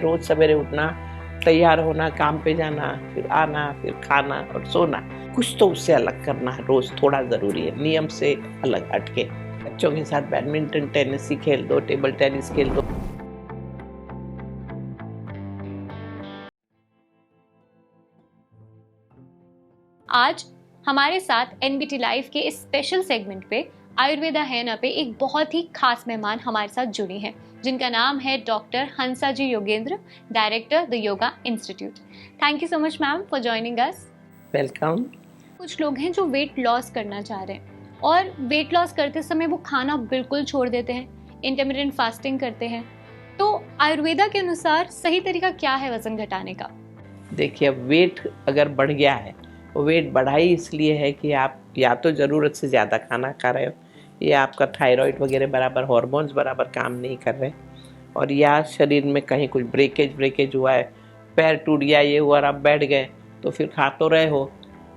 रोज सवेरे उठना, तैयार होना, काम पे जाना, फिर आना, फिर खाना और सोना, कुछ तो उससे अलग करना है रोज थोड़ा ज़रूरी है, नियम से अलग हट के। बच्चों के साथ बैडमिंटन, टेनिस ही खेल दो, टेबल टेनिस खेल दो। आज हमारे साथ एनबीटी लाइव के इस स्पेशल सेगमेंट पे आयुर्वेदा है ना पे एक बहुत ही खास मेहमान हमारे साथ जुड़ी हैं, जिनका नाम है doctor Hansa ji Yogendra, director the yoga institute. Thank you so much ma'am for joining us. Welcome. कुछ लोग हैं जो वेट लॉस करना चाह रहे हैं और वेट लॉस करते समय वो खाना बिल्कुल छोड़ देते हैं, इंटरमिटेंट फास्टिंग करते हैं। तो आयुर्वेदा के अनुसार सही तरीका क्या है वजन घटाने का? देखिए, अब वेट अगर बढ़ गया है, वो वेट बढ़ा ही इसलिए है कि आप या तो ज़रूरत से ज़्यादा खाना खा रहे हो, या आपका थायराइड वगैरह बराबर, हार्मोन्स बराबर काम नहीं कर रहे, और या शरीर में कहीं कुछ ब्रेकेज हुआ है, पैर टूट गया, ये हुआ और आप बैठ गए, तो फिर खा तो रहे हो,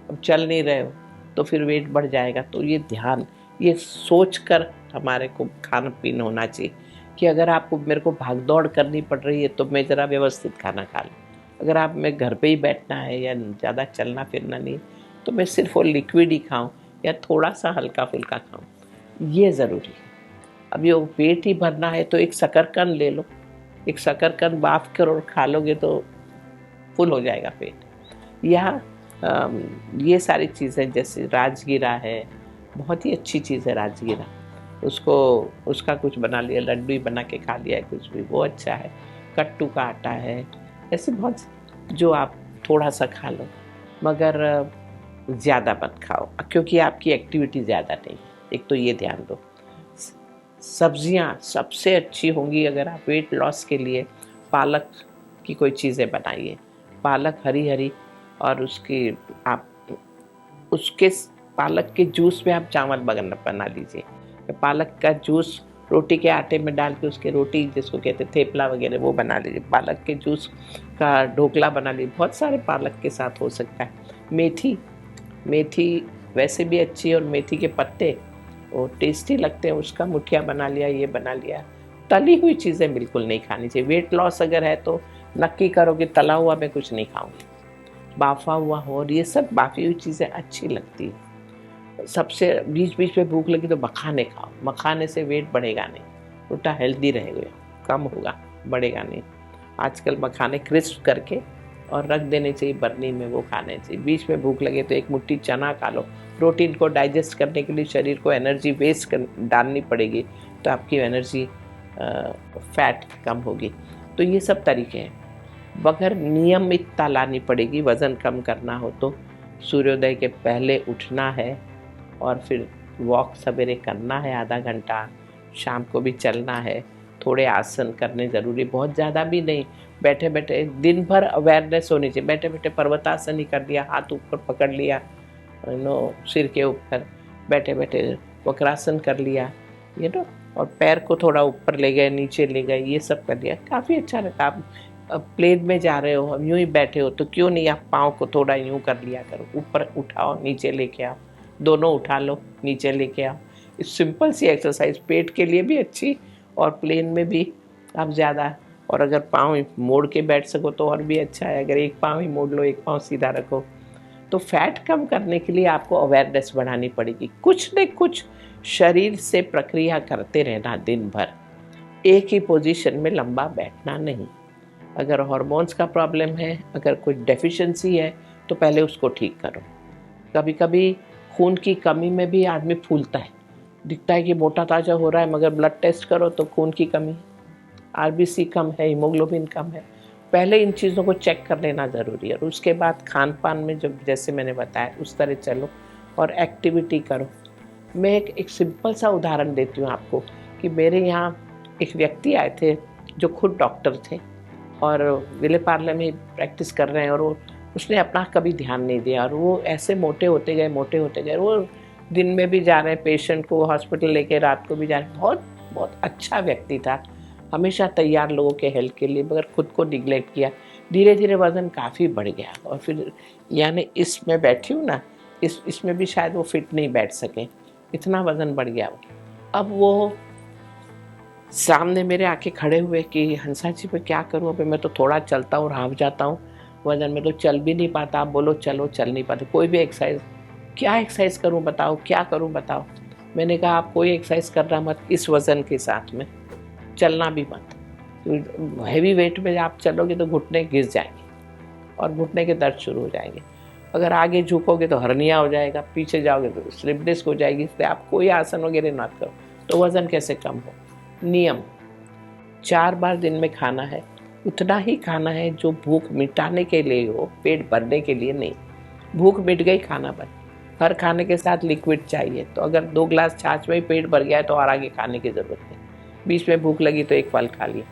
अब चल नहीं रहे हो, तो फिर वेट बढ़ जाएगा। तो ये सोच कर हमारे को खाना पीना होना चाहिए कि अगर आपको मेरे को भाग दौड़ करनी पड़ रही है तो मैं ज़रा व्यवस्थित खाना खा लूँ। अगर आप मैं घर पे ही बैठना है या ज़्यादा चलना फिरना नहीं, तो मैं सिर्फ वो लिक्विड ही खाऊं या थोड़ा सा हल्का फुल्का खाऊं, ये ज़रूरी है। अब ये पेट ही भरना है तो एक शकरकंद ले लो, एक शकरकंद बाफ कर और खा लोगे तो फुल हो जाएगा पेट। या ये सारी चीज़ें, जैसे राजगीरा है, बहुत ही अच्छी चीज़ है राजगीरा, उसका कुछ बना लिया, लड्डू ही बना के खा लिया है, कुछ भी वो अच्छा है। कट्टू का आटा है, ऐसे बहुत जो आप थोड़ा सा खा लो, मगर ज़्यादा मत खाओ क्योंकि आपकी एक्टिविटी ज़्यादा नहीं है। एक तो ये ध्यान दो। सब्जियां सबसे अच्छी होंगी अगर आप वेट लॉस के लिए पालक की कोई चीज़ें बनाइए। पालक हरी हरी, और आप उसके पालक के जूस में आप चावल बना लीजिए। पालक का जूस रोटी के आटे में डाल के उसके रोटी, जिसको कहते हैं थेपला वगैरह, वो बना लीजिए। पालक के जूस का ढोकला बना लीजिए। बहुत सारे पालक के साथ हो सकता है। मेथी वैसे भी अच्छी है, और मेथी के पत्ते वो टेस्टी लगते हैं, उसका मुठिया बना लिया, ये बना लिया। तली हुई चीज़ें बिल्कुल नहीं खानी चाहिए। वेट लॉस अगर है तो नक्की करो कि तला हुआ मैं कुछ नहीं खाऊंगी, बाफा हुआ हो, और ये सब बाफी हुई चीज़ें अच्छी लगती है। सबसे बीच बीच में भूख लगी तो मखाने खाओ, मखाने से वेट बढ़ेगा नहीं, उल्टा हेल्दी रहेगा, कम होगा, बढ़ेगा नहीं। आजकल मखाने क्रिस्प करके और रख देने चाहिए बर्नी में, वो खाने चाहिए। बीच में भूख लगे तो एक मुट्ठी चना खा लो। प्रोटीन को डाइजेस्ट करने के लिए शरीर को एनर्जी डालनी पड़ेगी, तो आपकी एनर्जी फैट कम होगी। तो ये सब तरीके हैं। बगैर नियमितता लानी पड़ेगी। वज़न कम करना हो तो सूर्योदय के पहले उठना है, और फिर वॉक सवेरे करना है आधा घंटा, शाम को भी चलना है, थोड़े आसन करने ज़रूरी, बहुत ज़्यादा भी नहीं। बैठे बैठे दिन भर अवेयरनेस होनी चाहिए। बैठे बैठे पर्वतासन ही कर दिया, हाथ ऊपर पकड़ लिया, सिर के ऊपर, बैठे बैठे वक्रासन कर लिया, और पैर को थोड़ा ऊपर ले गए, नीचे ले गए, ये सब कर लिया, काफ़ी अच्छा रहता। आप प्लेन में जा रहे हो, हम यूं ही बैठे हो, तो क्यों नहीं आप पाँव को थोड़ा यूं कर लिया करो, ऊपर उठाओ, नीचे लेके आओ, दोनों उठा लो, नीचे लेके आओ। इस सिंपल सी एक्सरसाइज पेट के लिए भी अच्छी, और प्लेन में भी आप ज़्यादा, और अगर पाँव मोड़ के बैठ सको तो और भी अच्छा है। अगर एक पाँव ही मोड़ लो, एक पाँव सीधा रखो, तो फैट कम करने के लिए आपको अवेयरनेस बढ़ानी पड़ेगी। कुछ न कुछ शरीर से प्रक्रिया करते रहना दिन भर, एक ही पोजीशन में लंबा बैठना नहीं। अगर हार्मोन्स का प्रॉब्लम है, अगर कुछ डेफिशिएंसी है, तो पहले उसको ठीक करो। कभी कभी खून की कमी में भी आदमी फूलता है, दिखता है कि मोटा ताजा हो रहा है, मगर ब्लड टेस्ट करो तो खून की कमी, आरबीसी कम है, हीमोग्लोबिन कम है। पहले इन चीज़ों को चेक कर लेना ज़रूरी है, और उसके बाद खान पान में जो जैसे मैंने बताया उस तरह चलो, और एक्टिविटी करो। मैं एक सिंपल सा उदाहरण देती हूँ आपको कि मेरे यहाँ एक व्यक्ति आए थे जो खुद डॉक्टर थे, और विले पार्ले में प्रैक्टिस कर रहे हैं, और उसने अपना कभी ध्यान नहीं दिया, और वो ऐसे मोटे होते गए। वो दिन में भी जा रहे हैं, पेशेंट को हॉस्पिटल लेके, रात को भी जा रहे हैं। बहुत बहुत अच्छा व्यक्ति था, हमेशा तैयार लोगों के हेल्प के लिए, मगर खुद को निगलेक्ट किया। धीरे धीरे वज़न काफ़ी बढ़ गया, और फिर यानी इसमें बैठी हूँ ना, इसमें भी शायद वो फिट नहीं बैठ सके, इतना वज़न बढ़ गया। अब वो सामने मेरे आके खड़े हुए कि हंसा जी मैं क्या करूँ, अभी मैं तो थोड़ा चलता हूँ, हाँफ जाता हूँ, वजन में तो चल भी नहीं पाता, आप बोलो चलो, चल नहीं पाते, कोई भी एक्सरसाइज, क्या एक्सरसाइज करूँ बताओ, क्या करूँ बताओ। मैंने कहा आप कोई एक्सरसाइज करना मत इस वजन के साथ में, चलना भी मत। हैवी वेट में आप चलोगे तो घुटने घिस जाएंगे और घुटने के दर्द शुरू हो जाएंगे। अगर आगे झुकोगे तो हर्निया हो जाएगा, पीछे जाओगे तो स्लिप डिस्क हो जाएगी। इसलिए आप कोई आसन वगैरह मत करो। तो वजन कैसे कम हो? नियम, 4 बार दिन में खाना है, उतना ही खाना है जो भूख मिटाने के लिए हो, पेट भरने के लिए नहीं। भूख मिट गई, खाना बंद। हर खाने के साथ लिक्विड चाहिए, तो अगर 2 ग्लास छाछ में ही पेट भर गया है तो और आगे खाने की ज़रूरत नहीं। बीच में भूख लगी तो एक फल खा लिया।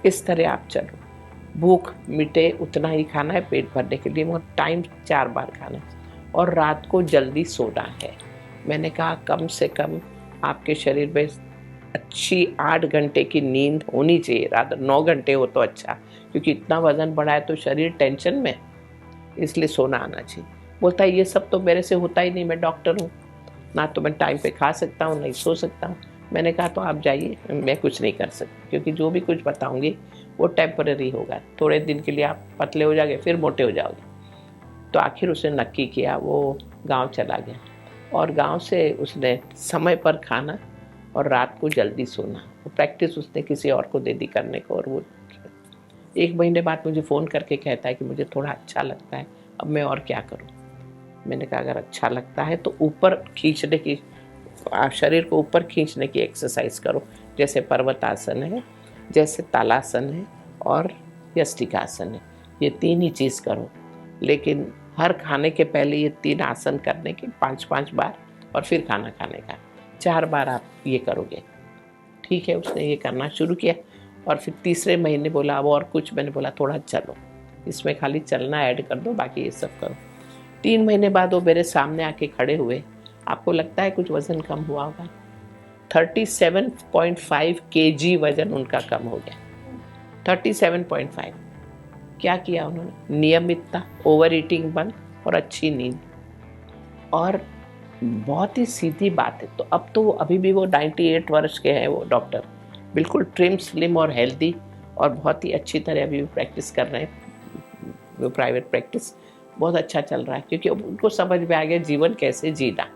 इस तरह आप चलो, भूख मिटे उतना ही खाना है पेट भरने के लिए, मगर टाइम 4 बार खाना है और रात को जल्दी सोना है। मैंने कहा कम से कम आपके शरीर में अच्छी 8 घंटे की नींद होनी चाहिए, रात 9 घंटे हो तो अच्छा, क्योंकि इतना वजन बढ़ा है तो शरीर टेंशन में, इसलिए सोना आना चाहिए। बोलता है ये सब तो मेरे से होता ही नहीं, मैं डॉक्टर हूँ, ना तो मैं टाइम पे खा सकता हूँ नहीं सो सकता हूँ। मैंने कहा तो आप जाइए, मैं कुछ नहीं कर सकती, क्योंकि जो भी कुछ बताऊँगी वो टेम्पररी होगा, थोड़े दिन के लिए आप पतले हो जाओगे फिर मोटे हो जाओगे। तो आखिर उसने नक्की किया, वो गांव चला गया और गांव से उसने समय पर खाना और रात को जल्दी सोना, वो प्रैक्टिस उसने किसी और को दे दी करने को। और वो 1 महीने बाद मुझे फ़ोन करके कहता है कि मुझे थोड़ा अच्छा लगता है, अब मैं और क्या करूं। मैंने कहा अगर अच्छा लगता है तो ऊपर खींचने की, शरीर को ऊपर खींचने की एक्सरसाइज करो, जैसे पर्वतासन है, जैसे तालासन है और यष्टिकासन है। ये 3 ही चीज़ करो, लेकिन हर खाने के पहले ये 3 आसन करने के 5-5 बार, और फिर खाना खाने का 4 बार आप ये करोगे। ठीक है, उसने ये करना शुरू किया और फिर तीसरे महीने बोला अब और कुछ। मैंने बोला थोड़ा चलो, इसमें खाली चलना ऐड कर दो, बाकी ये सब करो। 3 महीने बाद वो मेरे सामने आके खड़े हुए। आपको लगता है कुछ वज़न कम हुआ होगा? 37.5 kg वज़न उनका कम हो गया। 37.5। क्या किया उन्होंने? नियमितता, ओवर ईटिंग बंद और अच्छी नींद। और बहुत ही सीधी बात है। तो अब तो अभी भी वो 98 वर्ष के हैं, वो डॉक्टर बिल्कुल ट्रिम, स्लिम और हेल्दी, और बहुत ही अच्छी तरह अभी भी प्रैक्टिस कर रहे हैं। वो प्राइवेट प्रैक्टिस बहुत अच्छा चल रहा है, क्योंकि अब उनको समझ में आ गया जीवन कैसे जीना।